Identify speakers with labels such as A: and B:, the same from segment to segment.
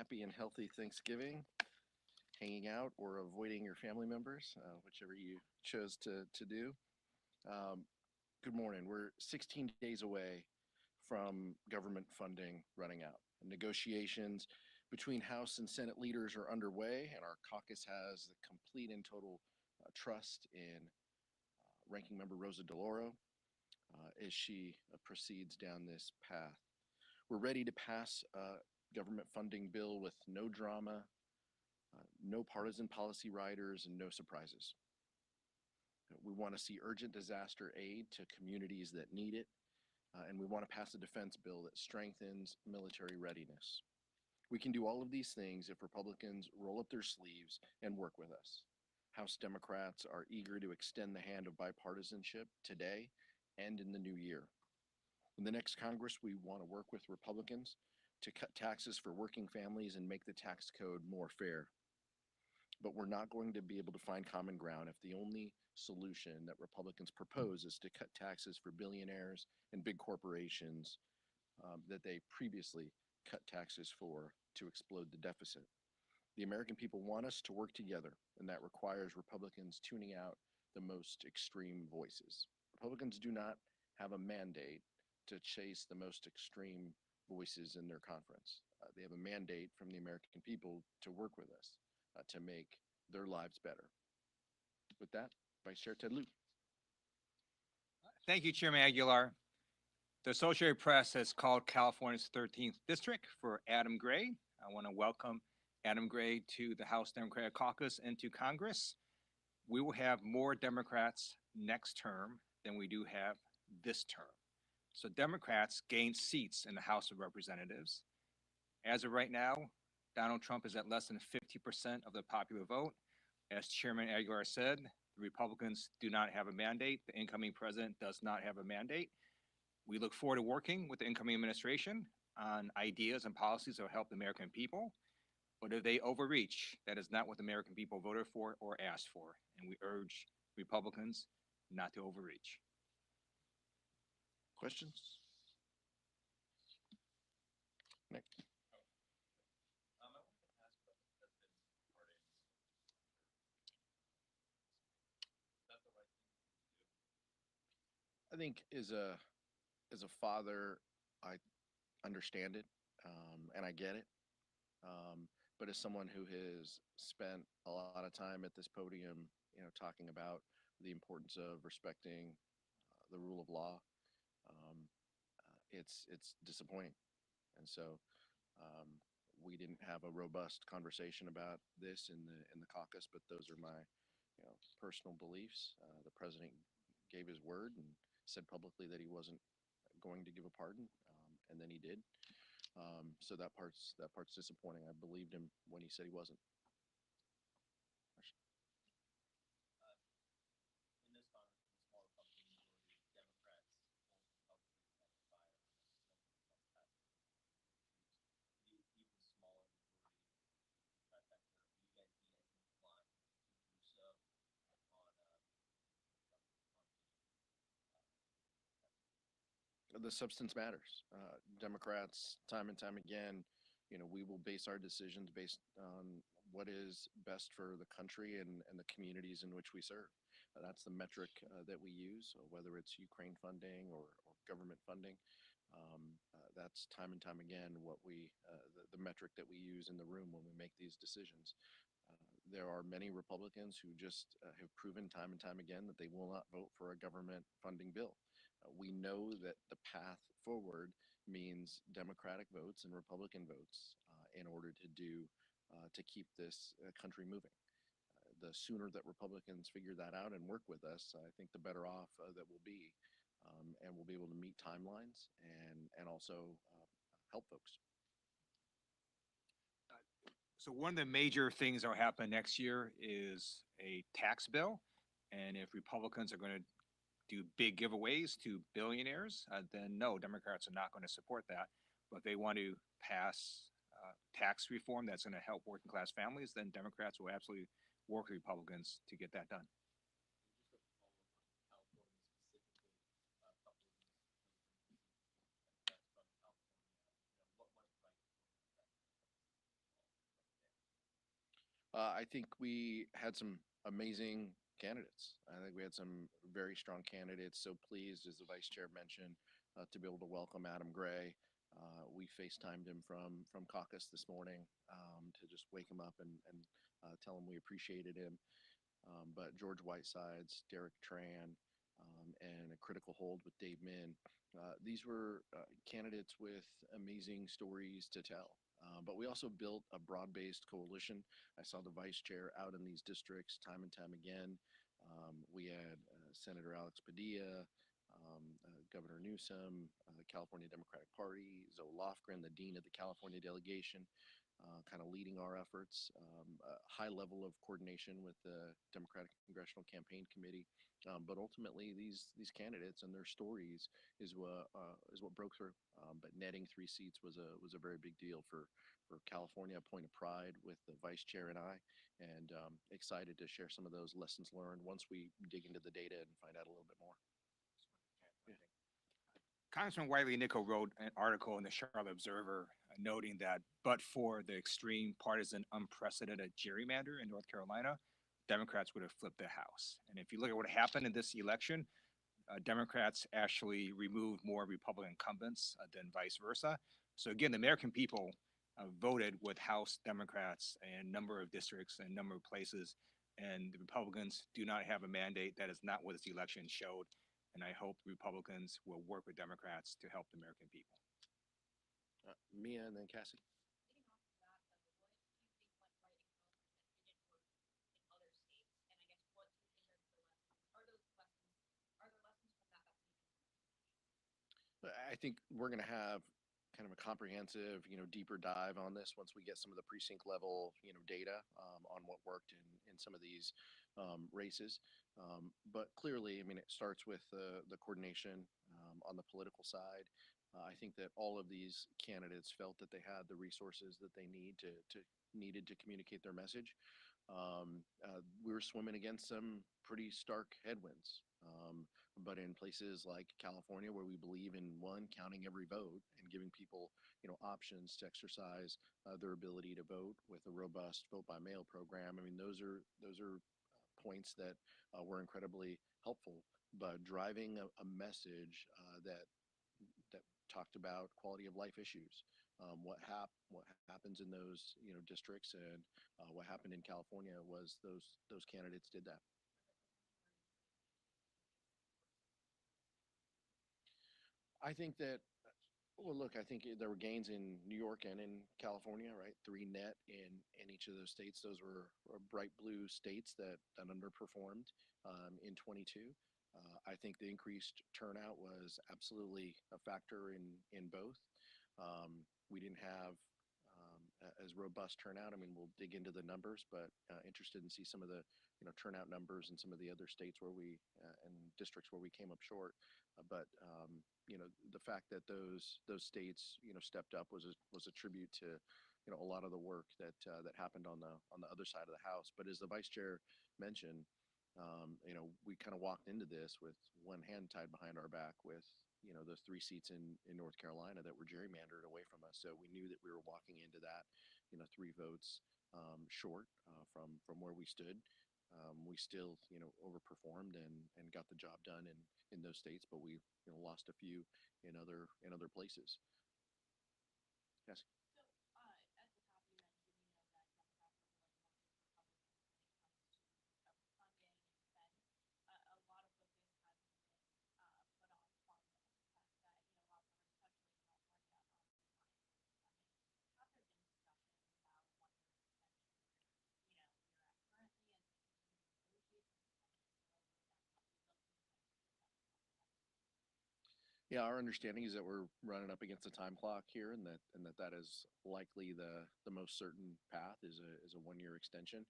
A: happy and healthy Thanksgiving, hanging out or avoiding your family members, whichever you chose to do. Um, Good morning. We're 16 days away from government funding running out. Negotiations between House and Senate leaders are underway, and our caucus has the complete and total trust in Ranking Member Rosa DeLauro as she proceeds down this path. We're ready to pass a government funding bill with no drama, no partisan policy riders, and no surprises. We want to see urgent disaster aid to communities that need it, and we want to pass a defense bill that strengthens military readiness. We can do all of these things if Republicans roll up their sleeves and work with us. House Democrats are eager to extend the hand of bipartisanship today and in the new year. In the next Congress, we want to work with Republicans to cut taxes for working families and make the tax code more fair. But we're not going to be able to find common ground if the only solution that Republicans propose is to cut taxes for billionaires and big corporations that they previously cut taxes for to explode the deficit. The American people want us to work together, and that requires Republicans tuning out the most extreme voices. Republicans do not have a mandate to chase the most extreme voices in their conference. They have a mandate from the American people to work with us to make their lives better. With that, Vice Chair Ted Lieu.
B: Thank you, Chairman Aguilar. The Associated Press has called California's 13th district for Adam Gray. I want to welcome Adam Gray to the House Democratic Caucus and to Congress. We will have more Democrats next term than we do have this term. So Democrats gained seats in the House of Representatives. As of right now, Donald Trump is at less than 50% of the popular vote. As Chairman Aguilar said, the Republicans do not have a mandate. The incoming president does not have a mandate. We look forward to working with the incoming administration on ideas and policies that will help the American people. But if they overreach, that is not what the American people voted for or asked for. And we urge Republicans not to overreach.
A: Questions? Nick. I think as a father, I understand it and I get it. But as someone who has spent a lot of time at this podium, talking about the importance of respecting the rule of law, it's disappointing. And so we didn't have a robust conversation about this in the caucus, but those are my personal beliefs. The president gave his word and said publicly that he wasn't going to give a pardon, and then he did. So that part's disappointing. I believed him when he said he wasn't. The substance matters. Democrats, time and time again, we will base our decisions based on what is best for the country and the communities in which we serve. That's the metric that we use, whether it's Ukraine funding or government funding. That's time and time again what the metric that we use in the room when we make these decisions. There are many Republicans who just have proven time and time again that they will not vote for a government funding bill. We know that the path forward means Democratic votes and Republican votes in order to keep this country moving. The sooner that Republicans figure that out and work with us, I think the better off that we'll be, and we'll be able to meet timelines and also help folks.
B: So one of the major things that will happen next year is a tax bill. And if Republicans are going to do big giveaways to billionaires, then no, Democrats are not going to support that. But if they want to pass tax reform that's going to help working class families, then Democrats will absolutely work with Republicans to get that done.
A: I think we had some amazing candidates. I think we had some very strong candidates. So pleased, as the vice chair mentioned, to be able to welcome Adam Gray. We FaceTimed him from Caucus this morning to just wake him up and tell him we appreciated him. But George Whitesides, Derek Tran, and a critical hold with Dave Min. These were candidates with amazing stories to tell. But we also built a broad-based coalition. I saw the vice chair out in these districts time and time again. We had Senator Alex Padilla, Governor Newsom, the California Democratic Party, Zoe Lofgren, the dean of the California delegation, kind of leading our efforts. A high level of coordination with the Democratic Congressional Campaign Committee, but ultimately these candidates and their stories is what broke through. But netting 3 seats was a very big deal for California, a point of pride with the vice chair and I, and excited to share some of those lessons learned once we dig into the data and find out a little bit more. Yeah.
B: Congressman Wiley Nickel wrote an article in the Charlotte Observer noting that, but for the extreme partisan, unprecedented gerrymander in North Carolina, Democrats would have flipped the House. And if you look at what happened in this election, Democrats actually removed more Republican incumbents than vice versa. So again, the American people voted with House Democrats in a number of districts and a number of places, and the Republicans do not have a mandate. That is not what this election showed. And I hope Republicans will work with Democrats to help the American people.
A: Mia and then Cassie. I think we're going to have kind of a comprehensive, deeper dive on this once we get some of the precinct level, data on what worked in some of these races. But clearly, I mean, it starts with the coordination on the political side. I think that all of these candidates felt that they had the resources that they needed to communicate their message. We were swimming against some pretty stark headwinds. But in places like California, where we believe in counting every vote and giving people, options to exercise their ability to vote with a robust vote by mail program. I mean, those are points that were incredibly helpful. But driving a message that talked about quality of life issues, what happens in those districts, and what happened in California was those candidates did that. I think that, well, look, I think there were gains in New York and in California, right? Three net in each of those states. Those were bright blue states that underperformed in 22. I think the increased turnout was absolutely a factor in both. We didn't have as robust turnout. I mean, we'll dig into the numbers, but interested in see some of the turnout numbers in some of the other states where we and districts where we came up short. But the fact that those states stepped up was a tribute to a lot of the work that happened on the other side of the house. But as the vice chair mentioned, we kind of walked into this with one hand tied behind our back with those 3 seats in North Carolina that were gerrymandered away from us. So we knew that we were walking into that 3 votes short from where we stood. We still overperformed and got the job done in those states, but we lost a few in other places. Yes. Yeah, our understanding is that we're running up against a time clock here, and that is likely the most certain path is a 1 year extension.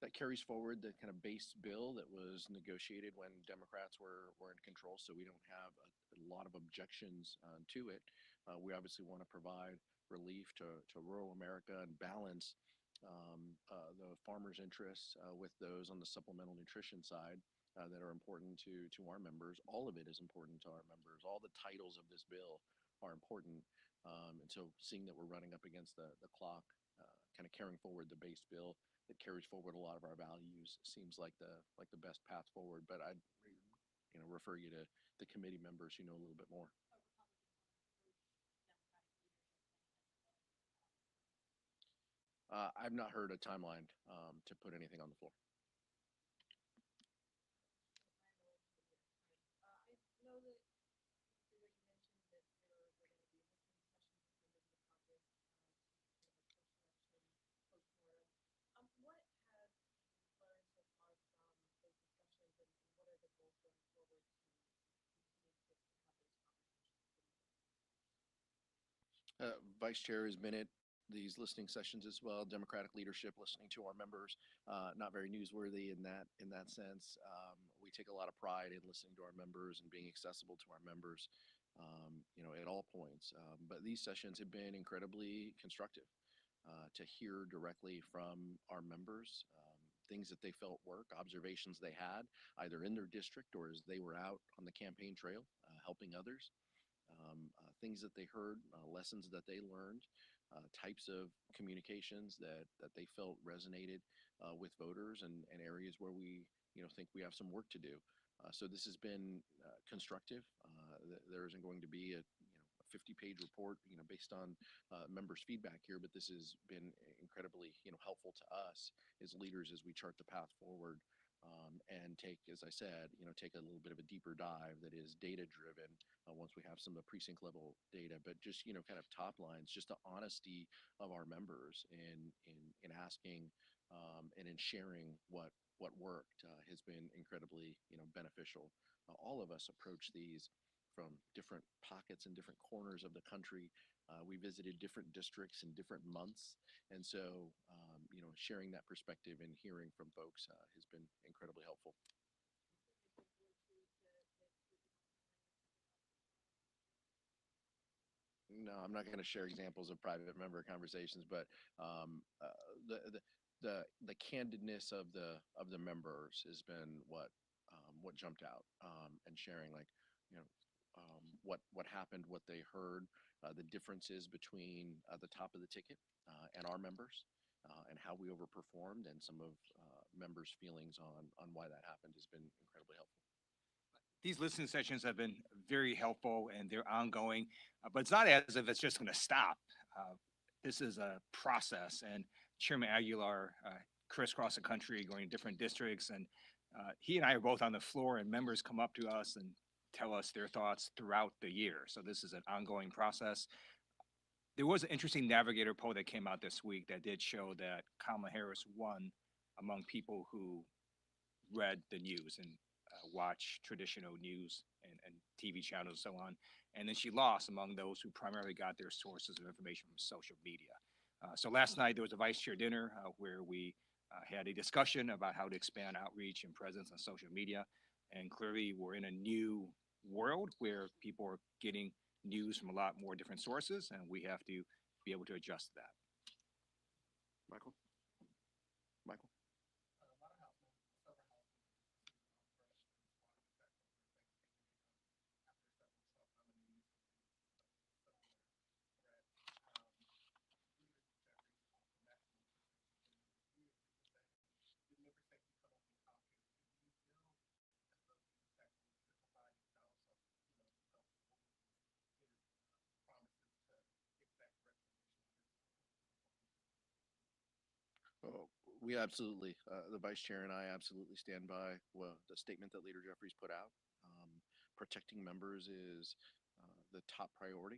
A: That carries forward the kind of base bill that was negotiated when Democrats were in control, so we don't have a lot of objections to it. We obviously want to provide relief to rural America and balance the farmers' interests with those on the supplemental nutrition side that are important to our members. All of it is important to our members. All the titles of this bill are important. And so seeing that we're running up against the clock kind of carrying forward the base bill that carries forward a lot of our values seems like the best path forward. But I'd refer you to the committee members who know a little bit more. I've not heard a timeline to put anything on the floor. Vice Chair has been at these listening sessions as well. Democratic leadership listening to our members, not very newsworthy in that sense. We take a lot of pride in listening to our members and being accessible to our members, at all points. But these sessions have been incredibly constructive to hear directly from our members. Things that they felt work, observations they had either in their district or as they were out on the campaign trail helping others. Things that they heard, lessons that they learned, types of communications that they felt resonated with voters, and areas where we think we have some work to do. So this has been constructive. There isn't going to be a 50-page report based on members' feedback here, but this has been incredibly helpful to us as leaders as we chart the path forward. And take, as I said, take a little bit of a deeper dive that is data driven once we have some of the precinct level data, but just kind of top lines, just the honesty of our members in asking and in sharing what worked has been incredibly beneficial. All of us approach these from different pockets and different corners of the country. We visited different districts in different months, and so sharing that perspective and hearing from folks has been incredibly helpful. No, I'm not going to share examples of private member conversations, but the candidness of the members has been what jumped out, and sharing what happened, what they heard, the differences between the top of the ticket and our members, and how we overperformed, and some of members' feelings on why that happened has been incredibly helpful.
B: These listening sessions have been very helpful and they're ongoing, but it's not as if it's just going to stop. This is a process, and Chairman Aguilar crisscross the country going to different districts, and he and I are both on the floor, and members come up to us and tell us their thoughts throughout the year. So this is an ongoing process. There was an interesting Navigator poll that came out this week that did show that Kamala Harris won among people who read the news and watch traditional news and TV channels and so on. And then she lost among those who primarily got their sources of information from social media. So last night there was a vice chair dinner where we had a discussion about how to expand outreach and presence on social media. And clearly we're in a new world where people are getting news from a lot more different sources, and we have to be able to adjust that.
A: Michael? Michael? Oh, we absolutely, the vice chair and I absolutely stand by the statement that Leader Jeffries put out. Protecting members is the top priority.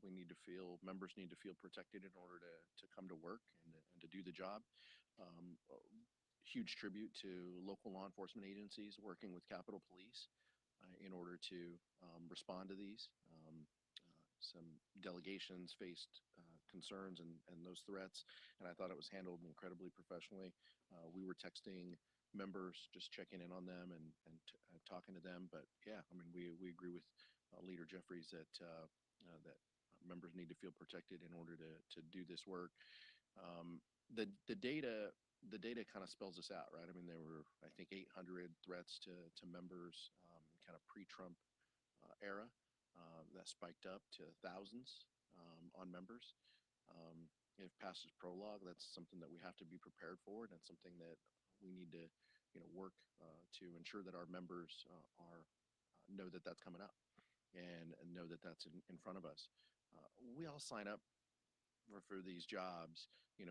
A: Members need to feel protected in order to come to work and to do the job. Huge tribute to local law enforcement agencies working with Capitol Police in order to respond to these. Some delegations faced concerns and those threats, and I thought it was handled incredibly professionally. We were texting members, just checking in on them and talking to them. But yeah, I mean, we agree with Leader Jeffries that that members need to feel protected in order to do this work. The data kind of spells this out, right? I mean, there were, I think, 800 threats to members, kind of pre-Trump era. That spiked up to thousands on members. if past is prologue, that's something that we have to be prepared for, and it's something that we need to, work to ensure that our members are know that that's coming up and know that that's in front of us. We all sign up for these jobs,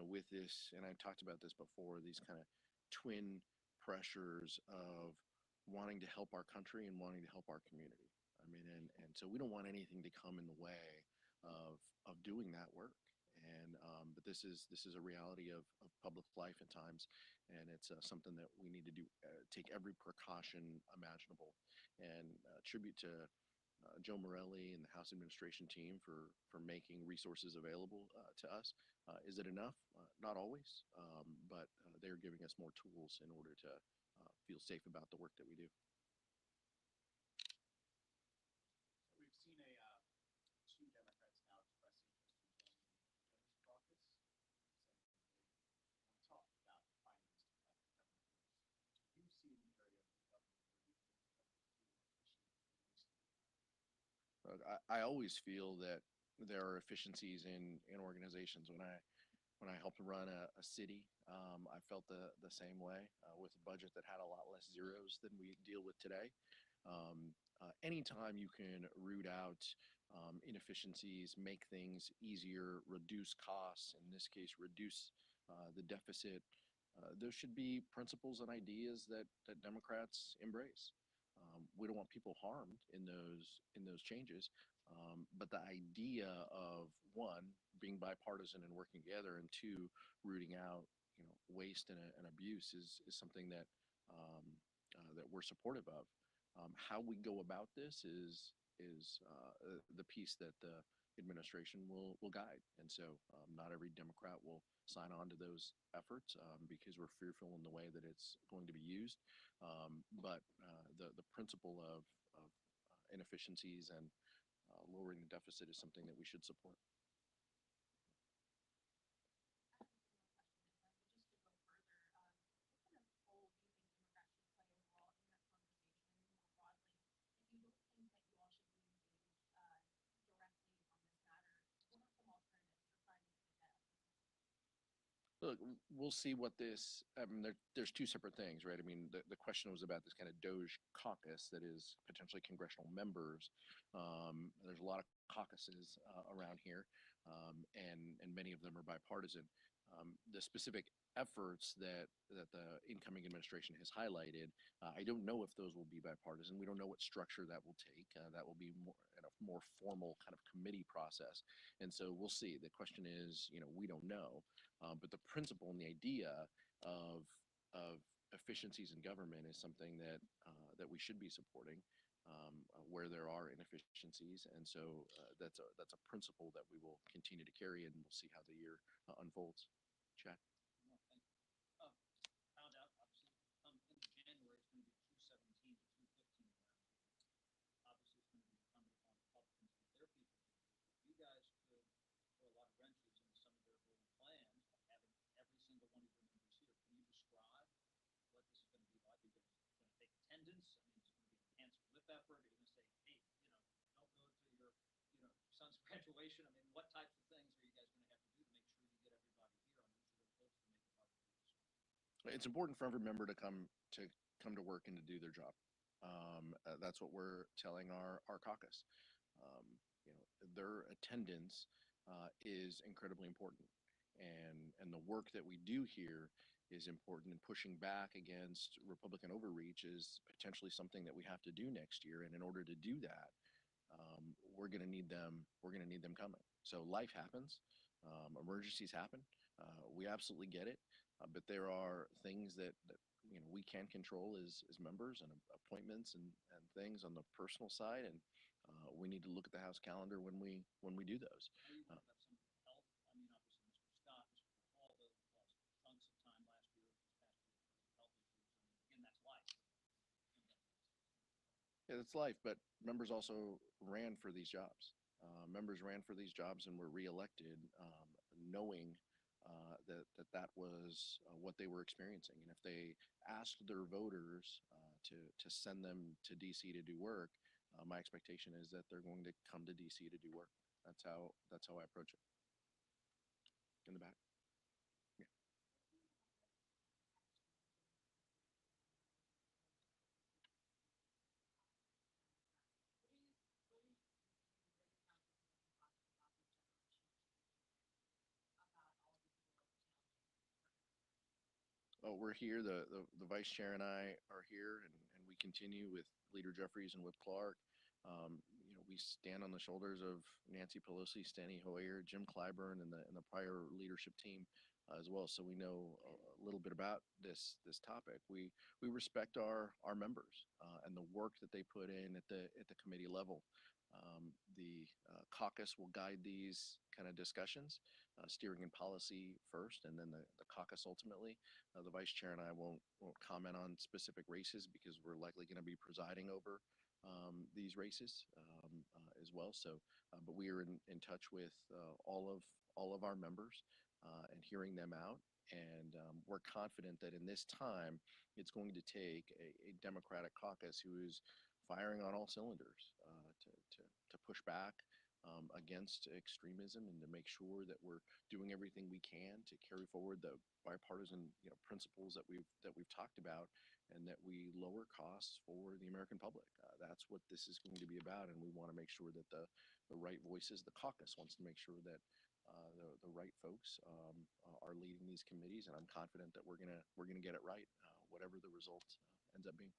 A: with this, and I talked about this before, these kind of twin pressures of wanting to help our country and wanting to help our community. I mean, and so we don't want anything to come in the way of doing that work. And but this is a reality of public life at times, and it's something that we need to do. Take every precaution imaginable, and tribute to Joe Morelli and the House administration team for making resources available to us. Is it enough? Not always, but they're giving us more tools in order to feel safe about the work that we do.
C: So we've seen two Democrats now express interest in joining the Governor's Caucus, saying that they want to talk about finance to cut government bills. Do you see an area of the government where you think the government is too efficient and wasting time?
A: Look, I always feel that there are efficiencies in organizations. When I helped run a city, I felt the same way with a budget that had a lot less zeros than we deal with today. Anytime you can root out inefficiencies, make things easier, reduce costs, in this case, reduce the deficit, there should be principles and ideas that Democrats embrace. We don't want people harmed in those changes, but the idea of one being bipartisan and working together, and two rooting out waste and abuse is something that we're supportive of. How we go about this is the piece that the administration will guide, and so not every Democrat will sign on to those efforts because we're fearful in the way that it's going to be used. But the principle of inefficiencies and lowering the deficit is something that we should support. Look, we'll see what this. I mean, there's two separate things, right? I mean, the question was about this kind of Doge caucus that is potentially congressional members. There's a lot of caucuses around here, and many of them are bipartisan. The specific efforts that the incoming administration has highlighted, I don't know if those will be bipartisan. We don't know what structure that will take. That will be more in a more formal kind of committee process, and so we'll see. The question is, we don't know. But the principle and the idea of efficiencies in government is something that we should be supporting where there are inefficiencies, and so that's a principle that we will continue to carry, and we'll see how the year unfolds. Chad.
C: No, thank you. Found out, obviously, in January, it's going to be 217 to 215 around here. Obviously, it's going to be incumbent upon Republicans to get their people to do it. You guys could throw a lot of wrenches into some of their bold plans of having every single one of your members here. Can you describe what this is going to be like? Are you going to take attendance? I mean, it's going to be an enhanced whip effort. Are you going to say, hey, don't go to your, son's graduation? I mean, what types of things are you guys going to have to do to make sure you get everybody here on each of their votes to make it part of the district?
A: It's important for every member to come to work and to do their job. That's what we're telling our caucus. Um, their attendance is incredibly important, and the work that we do here is important. And pushing back against Republican overreach is potentially something that we have to do next year. And in order to do that, we're going to need them. We're going to need them coming. So life happens, emergencies happen. We absolutely get it, but there are things that we can control as members, and appointments and things on the personal side, and we need to look at the House calendar when we do those.
C: Are you worried about some of the health? I mean, obviously, Mr. Scott, Mr. Hall, they lost chunks of time last year, this past year because of health issues. I mean, again, that's life.
A: Yeah, that's life, but members also ran for these jobs. Members ran for these jobs and were reelected, knowing that was what they were experiencing. And if they asked their voters to send them to DC to do work, my expectation is that they're going to come to DC to do work. That's how I approach it. in the back. Yeah. Oh, we're here. The vice chair and I are here, and we continue with Leader Jeffries and Whip Clark. We stand on the shoulders of Nancy Pelosi, Steny Hoyer, Jim Clyburn, and the prior leadership team as well. So we know a little bit about this topic. We respect our members and the work that they put in at the committee level. The caucus will guide these kind of discussions, steering and policy first, and then the caucus ultimately. The vice chair and I won't comment on specific races because we're likely going to be presiding over these races as well. So, but we are in touch with all of our members and hearing them out. And we're confident that in this time, it's going to take a Democratic caucus who is firing on all cylinders to push back against extremism and to make sure that we're doing everything we can to carry forward the bipartisan principles that we've talked about, and that we lower costs for the American public. That's what this is going to be about, and we want to make sure that the right voices, the caucus wants to make sure that the right folks are leading these committees, and I'm confident that we're gonna get it right, whatever the result ends up being.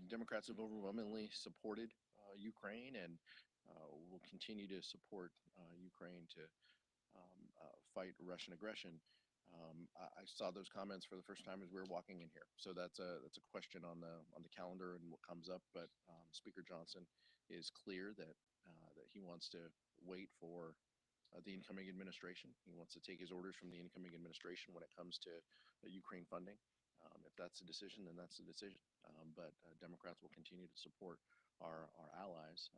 A: Democrats have overwhelmingly supported Ukraine, and will continue to support Ukraine to fight Russian aggression. I saw those comments for the first time as we were walking in here, so that's a question on the calendar and what comes up. But Speaker Johnson is clear that he wants to wait for the incoming administration. He wants to take his orders from the incoming administration when it comes to Ukraine funding. If that's the decision, then that's the decision. But Democrats will continue to support our allies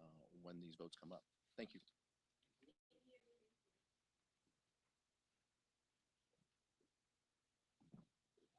A: when these votes come up. Thank you.